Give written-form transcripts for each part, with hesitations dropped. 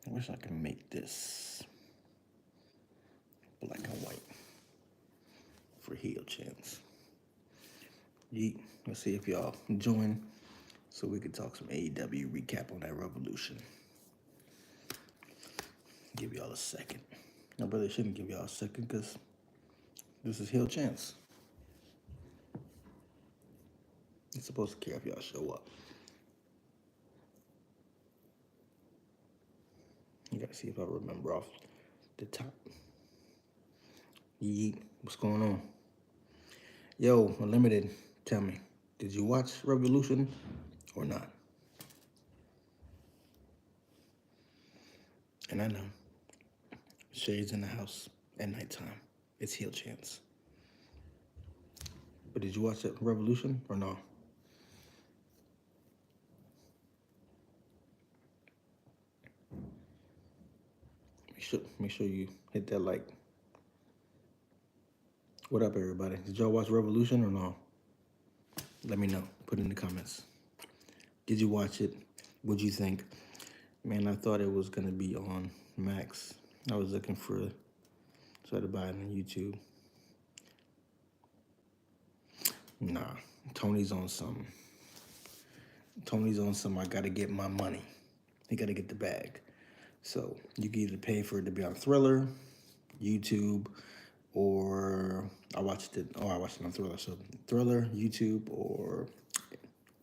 I wish I could make this black and white for heel chance. Yeet. Let's see if y'all join so we can talk some AEW recap on that Revolution. Give y'all a second. I really shouldn't give y'all a second because this is heel chance. It's supposed to care if y'all show up. You gotta see if I remember off the top. Yeet. What's going on? Yo, Unlimited, tell me, did you watch Revolution or not? And I know, shades in the house at nighttime. It's heel chance. But did you watch that Revolution or no? Make sure you hit that like. What up, everybody? Did y'all watch Revolution or no? Let me know. Put it in the comments. Did you watch it? What'd you think? Man, I thought it was gonna be on Max. I was looking for, try to buy it on YouTube. Nah, Tony's on some. I gotta get my money. He gotta get the bag. So you can either pay for it to be on Thriller, YouTube, or I watched it on Thriller. So Thriller, YouTube, or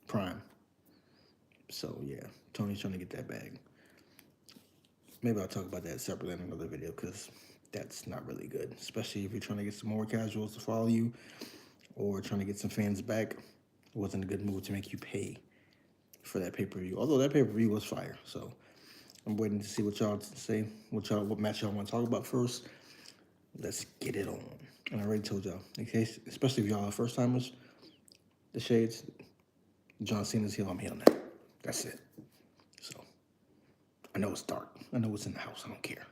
Prime. So yeah, Tony's trying to get that bag. Maybe I'll talk about that separately in another video because that's not really good, especially if you're trying to get some more casuals to follow you or trying to get some fans back. It wasn't a good move to make you pay for that pay-per-view, although that pay-per-view was fire. So I'm waiting to see what y'all say, what match y'all want to talk about first. Let's get it on. And I already told y'all, in case, especially if y'all are first timers, the shades, John Cena's heel, I'm heel now. That's it. So I know it's dark. I know it's in the house. I don't care.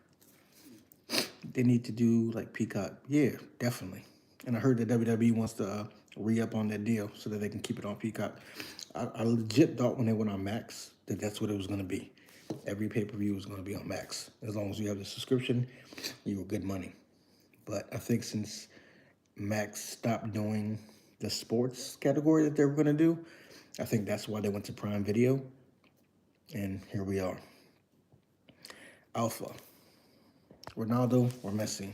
They need to do like Peacock. Yeah, definitely. And I heard that WWE wants to re-up on that deal so that they can keep it on Peacock. I legit thought when they went on Max that that's what it was going to be. Every pay-per-view was going to be on Max. As long as you have the subscription, you were good money. But I think since Max stopped doing the sports category that they were going to do, I think that's why they went to Prime Video. And here we are. Alpha. Ronaldo or Messi.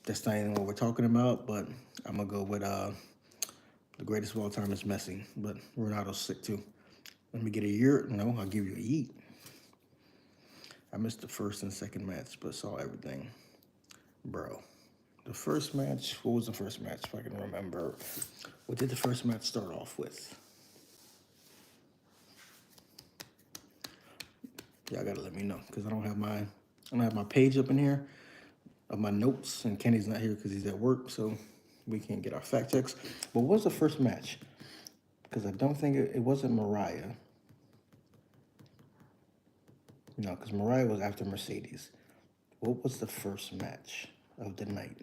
That's not even what we're talking about, but I'm going to go with the greatest of all time is Messi. But Ronaldo's sick too. Let me get a year. No, I'll give you a yeet. I missed the first and second match, but saw everything. Bro. The first match, what was the first match, if I can remember? What did the first match start off with? Y'all gotta let me know, because I don't have my page up in here of my notes, and Kenny's not here because he's at work, so we can't get our fact checks. But what was the first match? Because I don't think it wasn't Mariah. No, because Mariah was after Mercedes. What was the first match of the night?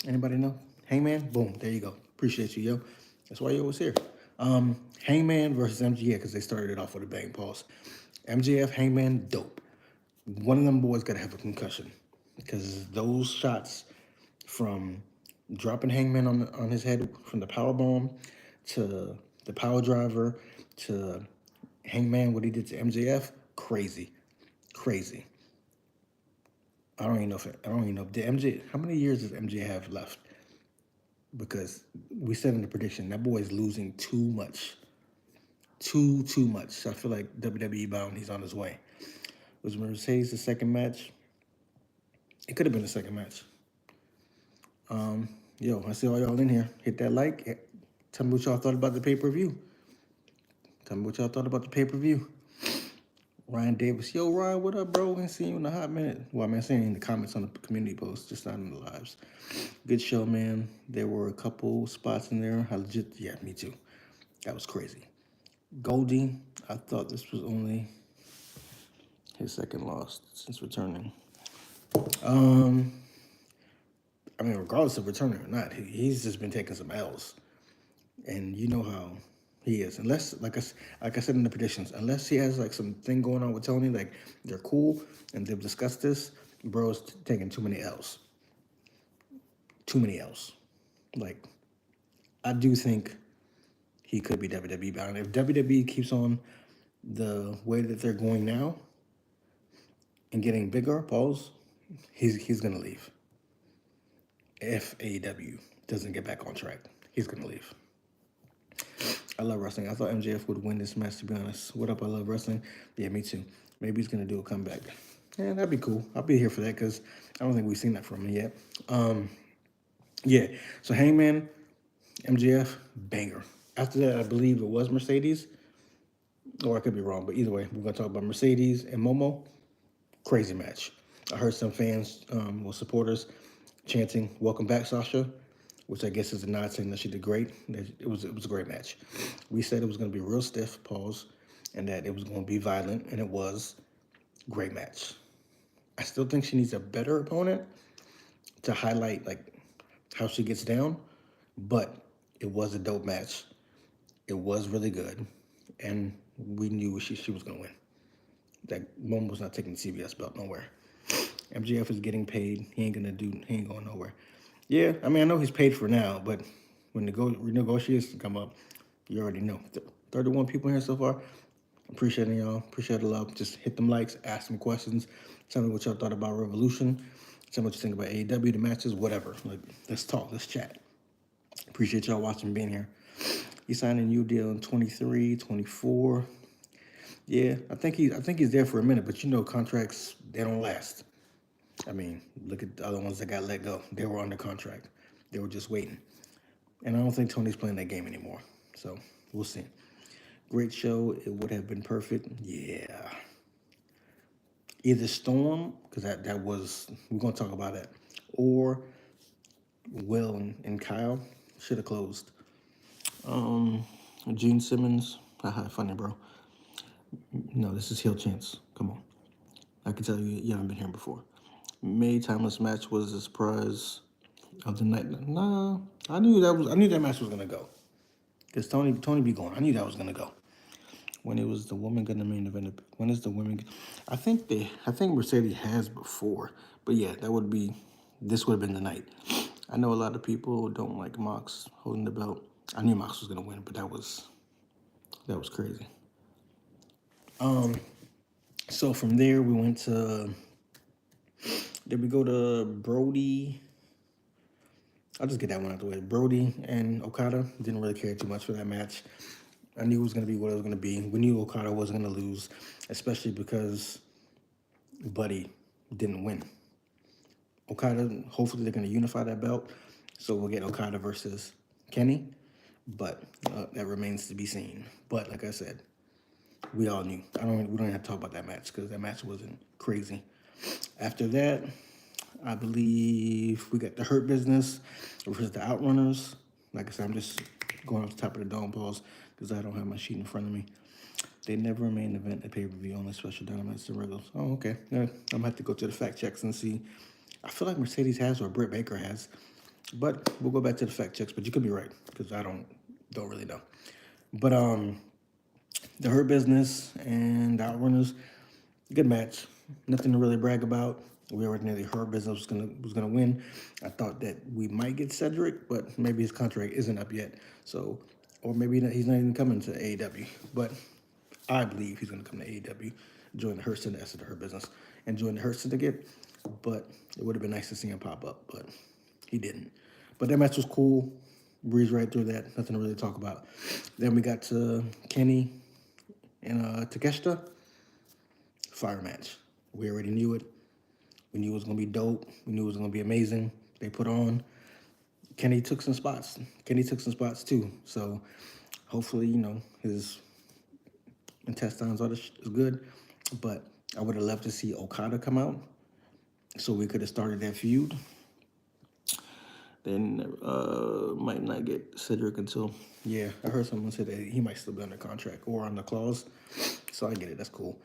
Anybody know? Hangman? Boom, there you go. Appreciate you, yo. That's why you always here. Hangman versus MJF, because they started it off with a bang pause. MJF, Hangman, dope. One of them boys got to have a concussion because those shots from dropping Hangman on his head from the power bomb to the power driver to Hangman, what he did to MJF, crazy. I don't even know. How many years does MJ have left? Because we said in the prediction, that boy is losing too much. Too much. I feel like WWE bound, he's on his way. Was Mercedes the second match? It could have been the second match. Yo, I see all y'all in here. Hit that like. Tell me what y'all thought about the pay-per-view. Ryan Davis. Yo, Ryan, what up, bro? Ain't seen you in a hot minute. Well, I mean, I seen you in the comments on the community post, just not in the lives. Good show, man. There were a couple spots in there. Yeah, me too. That was crazy. Goldie, I thought this was only his second loss since returning. I mean, regardless of returning or not, he's just been taking some L's. And you know how He is. Unless, like I said in the predictions, unless he has like something going on with Tony, like they're cool and they've discussed this, bro's taking too many L's. Too many L's. Like, I do think he could be WWE bound. If WWE keeps on the way that they're going now and getting bigger, pause, he's gonna leave. If AEW doesn't get back on track, he's gonna leave. I love wrestling. I thought MJF would win this match, to be honest. What up, I love wrestling. Yeah, me too. Maybe he's going to do a comeback. Yeah, that'd be cool. I'll be here for that because I don't think we've seen that from him yet. Yeah, so Hangman, MJF, banger. After that, I believe it was Mercedes, or I could be wrong, but either way, we're going to talk about Mercedes and Momo. Crazy match. I heard some fans, supporters, chanting, "Welcome back, Sasha," which I guess is a nod saying that she did great. It was a great match. We said it was going to be real stiff, pause, and that it was going to be violent, and it was. Great match. I still think she needs a better opponent to highlight like how she gets down, but it was a dope match. It was really good, and we knew she was going to win. That Momo was not taking the CBS belt nowhere. MJF is getting paid. He ain't going nowhere. Yeah, I mean, I know he's paid for now, but when the renegotiations come up, you already know. 31 people here so far. Appreciating y'all. Appreciate the love. Just hit them likes, ask some questions. Tell me what y'all thought about Revolution. Tell me what you think about AEW, the matches, whatever. Like, let's talk. Let's chat. Appreciate y'all watching, being here. He signed a new deal in 23, 24. Yeah, I think he's there for a minute, but you know contracts, they don't last. I mean, look at the other ones that got let go. They were under contract. They were just waiting. And I don't think Tony's playing that game anymore. So we'll see. Great show. It would have been perfect. Yeah. Either Storm, because that was, we're going to talk about that, or Will and Kyle should have closed. Gene Simmons, haha, funny, bro. No, this is Hill Chance. Come on. I can tell you haven't been here before. May Timeless match was the surprise of the night. Nah, I knew that match was gonna go. Because Tony be going. I knew that was gonna go. When it was the woman gonna main event. When is the women? I think Mercedes has before, but yeah, this would have been the night. I know a lot of people don't like Mox holding the belt. I knew Mox was gonna win, but that was crazy. So from there we went to. Did we go to Brody? I'll just get that one out of the way. Brody and Okada, didn't really care too much for that match. I knew it was going to be what it was going to be. We knew Okada wasn't going to lose, especially because Buddy didn't win. Okada, hopefully they're going to unify that belt, so we'll get Okada versus Kenny, but that remains to be seen. But like I said, we all knew. We don't have to talk about that match because that match wasn't crazy. After that, I believe we got the Hurt Business versus the Outrunners. Like I said, I'm just going off the top of the dome, pause, because I don't have my sheet in front of me. They never main event at pay-per-view, only special dynamites and regulars. Oh, okay. Yeah, I'm going to have to go to the fact checks and see. I feel like Mercedes has or Britt Baker has. But we'll go back to the fact checks. But you could be right, because I don't really know. But the Hurt Business and the Outrunners, good match. Nothing to really brag about. We already knew the Hurt Business was gonna win. I thought that we might get Cedric, but maybe his contract isn't up yet. So, or maybe he's not even coming to AEW. But I believe he's gonna come to AEW, join the Hurt Syndicate, the Hurt Business, and join the Hurt Syndicate. But it would have been nice to see him pop up, but he didn't. But that match was cool. Breezed right through that. Nothing to really talk about. Then we got to Kenny and Takeshita. Fire match. We already knew it. We knew it was going to be dope. We knew it was going to be amazing. They put on. Kenny took some spots. Too. So hopefully, his intestines is good. But I would have loved to see Okada come out so we could have started that feud. Then might not get Cedric until, yeah, I heard someone say that he might still be under contract or on the clause. So I get it. That's cool.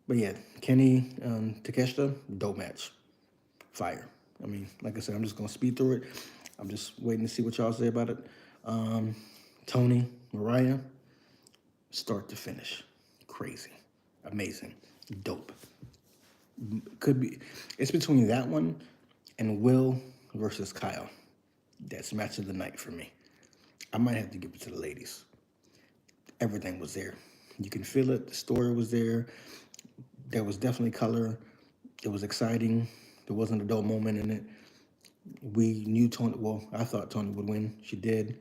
But yeah, Kenny, Takeshita, dope match. Fire. I mean, like I said, I'm just going to speed through it. I'm just waiting to see what y'all say about it. Tony, Mariah, start to finish. Crazy. Amazing. Dope. Could be, it's between that one and Will versus Kyle. That's match of the night for me. I might have to give it to the ladies. Everything was there. You can feel it. The story was there. There was definitely color. It was exciting. There wasn't a dull moment in it. We knew Tony. Well, I thought Tony would win. She did.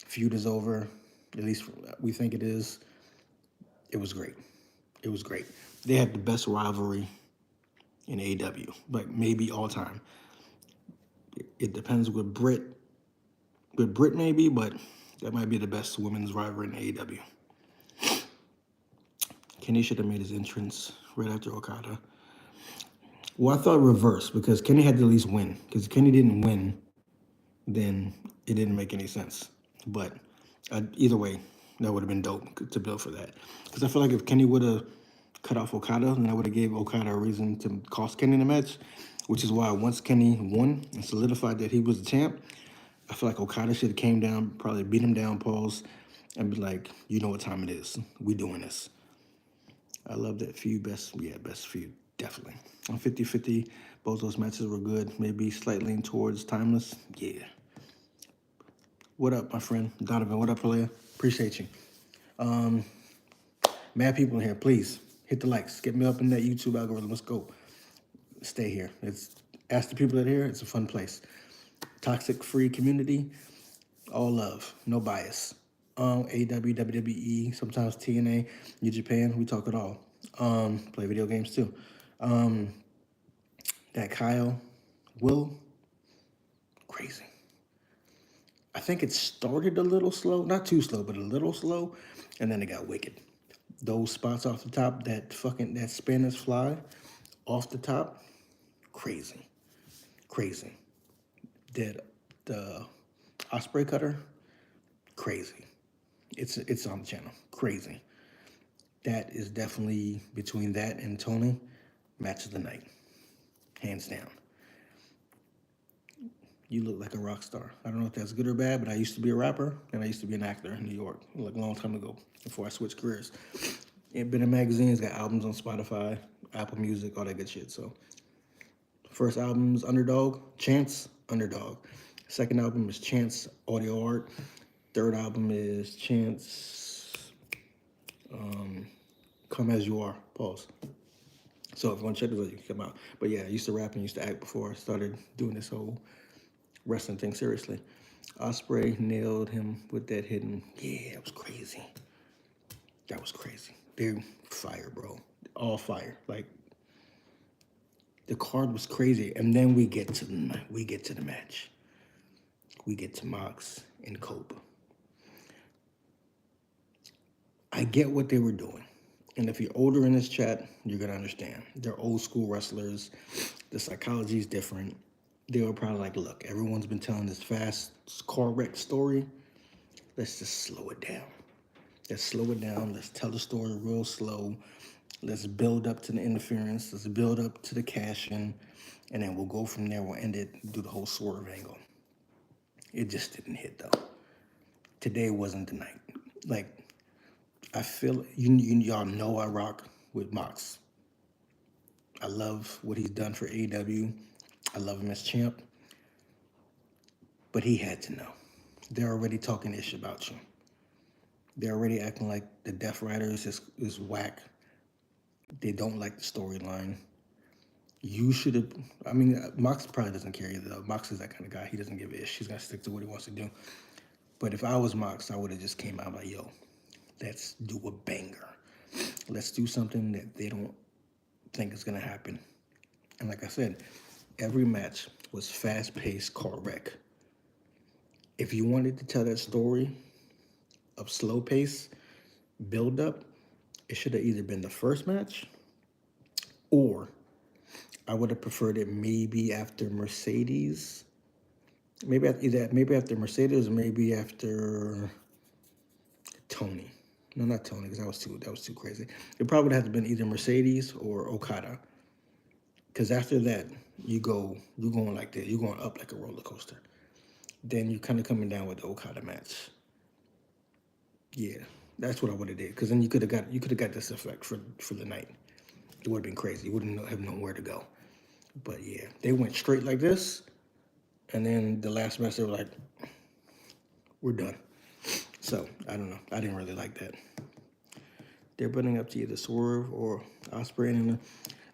Feud is over. At least we think it is. It was great. It was great. They had the best rivalry in AEW, like maybe all time. It depends with Britt. With Britt maybe, but that might be the best women's rivalry in AEW. Kenny should have made his entrance right after Okada. Well, I thought reverse because Kenny had to at least win. Because if Kenny didn't win, then it didn't make any sense. But either way, that would have been dope to build for that. Because I feel like if Kenny would have cut off Okada, then that would have gave Okada a reason to cost Kenny the match. Which is why once Kenny won and solidified that he was the champ, I feel like Okada should have came down, probably beat him down, pause, and be like, you know what time it is. We doing this. I love that feud. Best feud, definitely. On 50-50, both those matches were good. Maybe slightly lean towards Timeless. Yeah. What up, my friend? Donovan, what up, player? Appreciate you. Mad people in here, please hit the likes. Get me up in that YouTube algorithm. Let's go. Stay here. Ask the people that are here. It's a fun place. Toxic-free community. All love. No bias. AEW, WWE, sometimes TNA, New Japan. We talk it all. Play video games too. That Kyle, Will, crazy. I think it started a little slow, not too slow, but a little slow, and then it got wicked. Those spots off the top, that Spanish fly off the top, crazy. The Osprey cutter, crazy. It's on the channel, crazy. That is definitely between that and Tony, match of the night, hands down. You look like a rock star. I don't know if that's good or bad, but I used to be a rapper and I used to be an actor in New York, like a long time ago, before I switched careers. It been in magazines, got albums on Spotify, Apple Music, all that good shit. So, first album is Underdog, Chance, Underdog. Second album is Chance, Audio Art. Third album is Chance, Come As You Are, pause. So if you want to check this out, you can come out. But yeah, I used to rap and used to act before I started doing this whole wrestling thing seriously. Osprey nailed him with that hidden. Yeah, it was crazy. That was crazy. They're fire, bro. All fire. Like, the card was crazy. And then we get to the match. We get to Mox and Cope. I get what they were doing. And if you're older in this chat, you're going to understand. They're old school wrestlers. The psychology is different. They were probably like, look, everyone's been telling this fast car wreck story. Let's just slow it down. Let's tell the story real slow. Let's build up to the interference. Let's build up to the cash-in. And then we'll go from there. We'll end it, do the whole swerve angle. It just didn't hit, though. Today wasn't the night. Like, I feel, y'all know I rock with Mox. I love what he's done for AEW. I love him as champ. But he had to know. They're already talking ish about you. They're already acting like the Death Riders is whack. They don't like the storyline. You should have, I mean, Mox probably doesn't care either, though. Mox is that kind of guy. He doesn't give a ish. He's going to stick to what he wants to do. But if I was Mox, I would have just came out like, yo, let's do a banger. Let's do something that they don't think is going to happen. And like I said, every match was fast-paced car wreck. If you wanted to tell that story of slow pace, build up, it should have either been the first match or I would have preferred it maybe after Mercedes. Maybe after Mercedes or maybe after Tony. No, not Tony, because that was too crazy. It probably would have to been either Mercedes or Okada. Because after that, you're going like that. You're going up like a roller coaster. Then you're kind of coming down with the Okada match. Yeah, that's what I would have did. Because then you could have got this effect for the night. It would have been crazy. You wouldn't have nowhere to go. But yeah, they went straight like this, and then the last match they were like, "We're done." So I don't know. I didn't really like that. They're building up to either Swerve or Osprey, and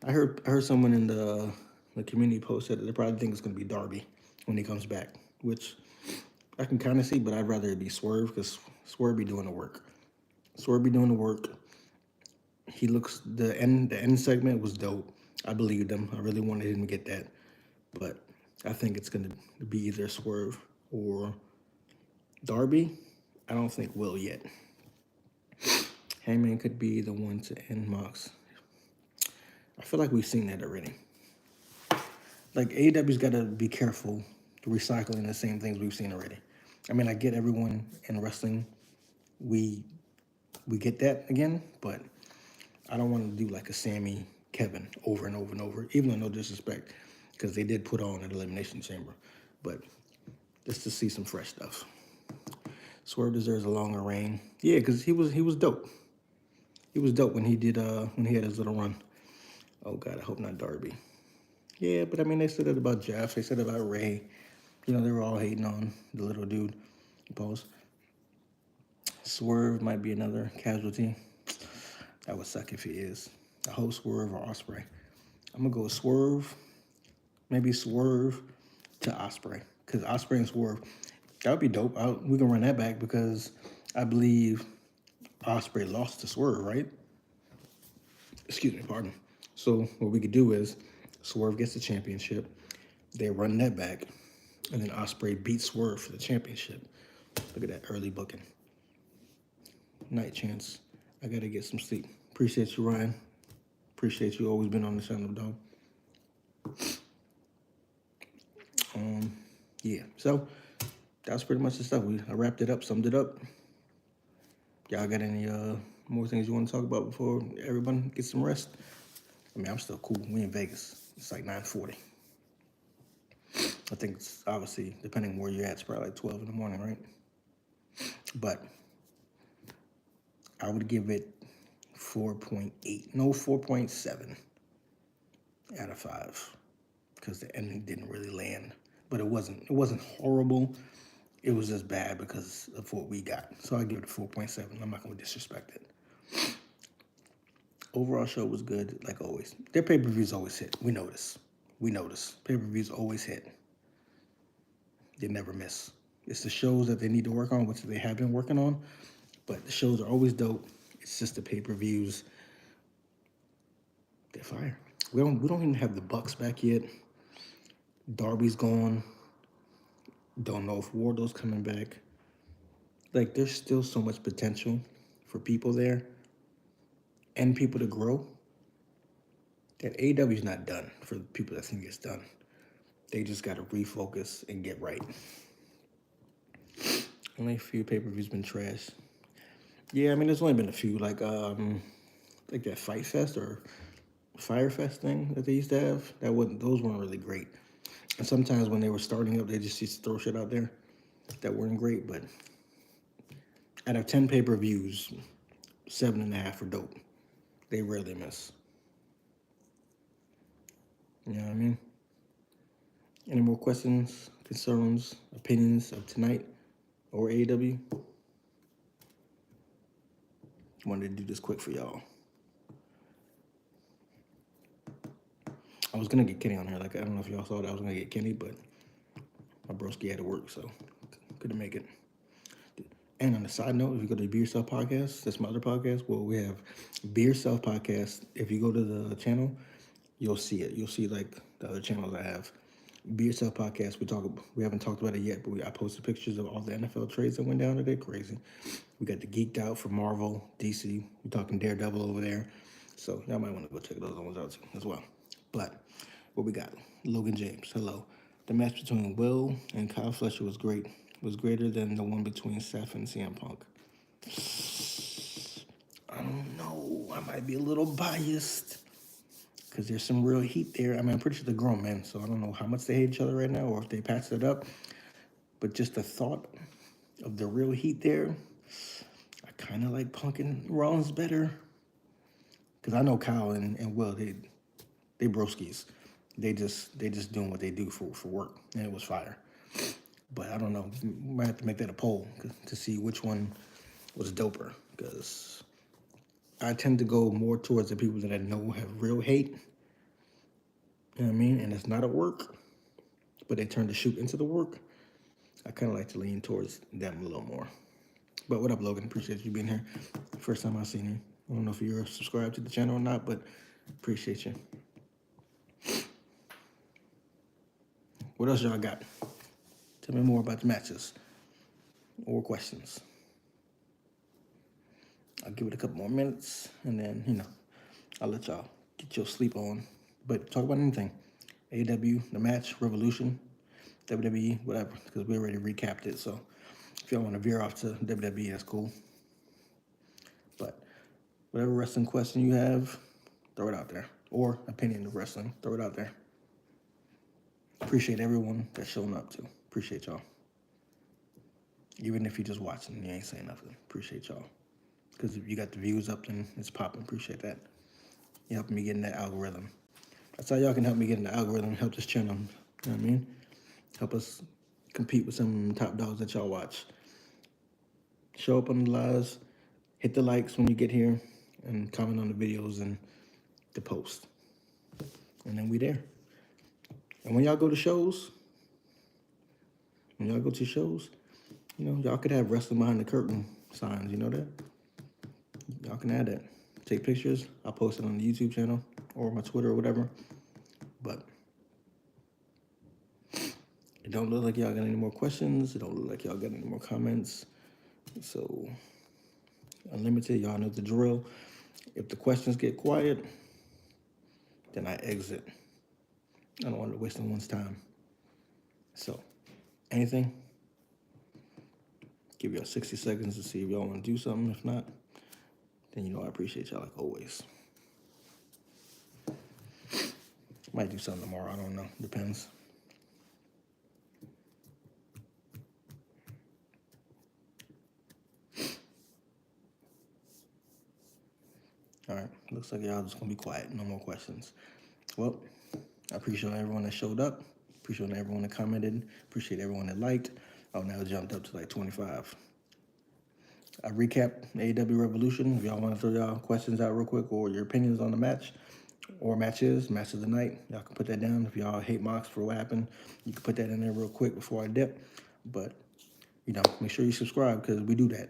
I heard someone in the community post said that they probably think it's gonna be Darby when he comes back, which I can kind of see, but I'd rather it be Swerve because Swerve be doing the work. Swerve be doing the work. He looks the end segment was dope. I believed him. I really wanted him to get that, but I think it's gonna be either Swerve or Darby. I don't think Will yet. Hangman could be the one to end Mox. I feel like we've seen that already. Like AEW's got to be careful recycling the same things we've seen already. I mean, I get everyone in wrestling, we get that again, but I don't want to do like a Sammy Kevin over and over and over, even though no disrespect, because they did put on an Elimination Chamber, but just to see some fresh stuff. Swerve deserves a longer reign. Yeah, because he was dope. He was dope when he had his little run. Oh God, I hope not Darby. Yeah, but I mean they said it about Jeff. They said it about Ray. You know, they were all hating on the little dude. Pose. Swerve might be another casualty. That would suck if he is. I hope Swerve or Osprey. I'm gonna go with Swerve. Maybe Swerve to Osprey. Because Osprey and Swerve, that would be dope. We can run that back because I believe Osprey lost to Swerve, right? Excuse me, pardon. So what we could do is Swerve gets the championship. They run that back. And then Osprey beats Swerve for the championship. Look at that early booking. Night chance. I gotta get some sleep. Appreciate you, Ryan. Appreciate you always been on the channel, dog. Yeah. So that's pretty much the stuff. I wrapped it up, summed it up. Y'all got any more things you want to talk about before everyone gets some rest? I mean, I'm still cool. We in Vegas. It's like 9:40. I think it's obviously, depending where you're at, it's probably like 12 in the morning, right? But I would give it 4.8. No, 4.7 out of 5. Because the ending didn't really land. But it wasn't horrible. It was just bad because of what we got. So I give it a 4.7. I'm not going to disrespect it. Overall show was good, like always. Their pay-per-views always hit. We notice. Pay-per-views always hit. They never miss. It's the shows that they need to work on, which they have been working on. But the shows are always dope. It's just the pay-per-views. They're fire. We don't even have the Bucks back yet. Darby's gone. Don't know if Wardlow's coming back. Like, there's still so much potential for people there and people to grow that AEW's not done for people that think it's done. They just got to refocus and get right. Only a few pay-per-views been trash. Yeah, I mean, there's only been a few, like that Fight Fest or Fire Fest thing that they used to have. Those weren't really great. And sometimes when they were starting up, they just used to throw shit out there that weren't great. But out of 10 pay-per-views, 7.5 are dope. They rarely miss. You know what I mean? Any more questions, concerns, opinions of tonight or AEW? Wanted to do this quick for y'all. I was gonna get Kenny on here. Like, I don't know if y'all saw that. I was gonna get Kenny, but my broski had to work, so couldn't make it. And on a side note, if you go to the Be Yourself Podcast, that's my other podcast. Well, we have Be Yourself Podcast. If you go to the channel, you'll see it. You'll see like the other channels I have. Be Yourself Podcast. We haven't talked about it yet, but I posted pictures of all the NFL trades that went down today. Crazy. We got the Geeked Out for Marvel, DC. We're talking Daredevil over there. So y'all might want to go check those ones out too as well. But what we got? Logan James. Hello. The match between Will and Kyle Fletcher was great. Was greater than the one between Seth and CM Punk. I don't know. I might be a little biased because there's some real heat there. I mean, I'm pretty sure they're grown men, so I don't know how much they hate each other right now or if they patched it up. But just the thought of the real heat there, I kind of like Punk and Rollins better. Because I know Kyle and Will, they broskies. They just doing what they do for work, and it was fire. But I don't know. We might have to make that a poll to see which one was doper. Because I tend to go more towards the people that I know have real hate. You know what I mean? And it's not at work, but they turn the shoot into the work. I kind of like to lean towards them a little more. But what up, Logan? Appreciate you being here. First time I've seen you. I don't know if you're subscribed to the channel or not, but appreciate you. What else y'all got? Tell me more about the matches or questions. I'll give it a couple more minutes, and then, I'll let y'all get your sleep on. But talk about anything. AEW, the match, Revolution, WWE, whatever, because we already recapped it. So if y'all want to veer off to WWE, that's cool. But whatever wrestling question you have, throw it out there. Or opinion of wrestling, throw it out there. Appreciate everyone that's showing up, too. Appreciate y'all. Even if you're just watching and you ain't saying nothing. Appreciate y'all. Because if you got the views up, then it's popping. Appreciate that. You helping me get in that algorithm. That's how y'all can help me get in the algorithm, help this channel. You know what I mean? Help us compete with some top dogs that y'all watch. Show up on the lives, hit the likes when you get here, and comment on the videos and the post. And then we there. And when y'all go to shows, y'all could have wrestling behind the curtain signs, you know that? Y'all can add that. Take pictures. I'll post it on the YouTube channel or my Twitter or whatever. But it don't look like y'all got any more questions. It don't look like y'all got any more comments. So, unlimited, y'all know the drill. If the questions get quiet, then I exit. I don't want to waste anyone's time. So, anything? Give y'all 60 seconds to see if y'all want to do something. If not, then I appreciate y'all like always. Might do something tomorrow. I don't know. Depends. All right. Looks like y'all just going to be quiet. No more questions. Well, I appreciate everyone that showed up. Appreciate everyone that commented. Appreciate everyone that liked. Oh, now it jumped up to like 25. I recapped AEW Revolution. If y'all want to throw y'all questions out real quick or your opinions on the match or match of the night, y'all can put that down. If y'all hate Mox for what happened, you can put that in there real quick before I dip. But, make sure you subscribe because we do that.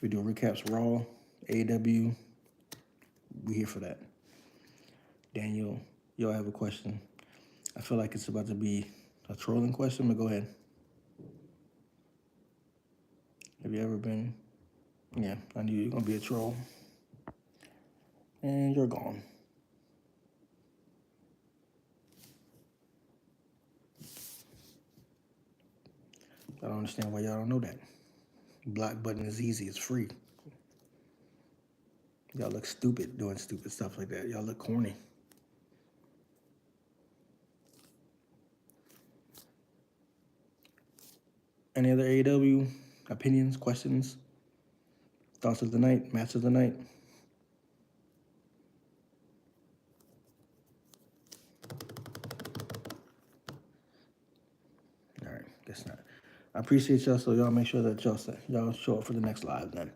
We do recaps Raw, AEW. We here for that. Daniel, y'all have a question. I feel like it's about to be a trolling question, but go ahead. Have you ever been? Yeah, I knew you were going to be a troll. And you're gone. I don't understand why y'all don't know that. Block button is easy. It's free. Y'all look stupid doing stupid stuff like that. Y'all look corny. Any other AEW opinions, questions, thoughts of the night, match of the night? All right, guess not. I appreciate y'all, so y'all make sure that y'all show up for the next live then.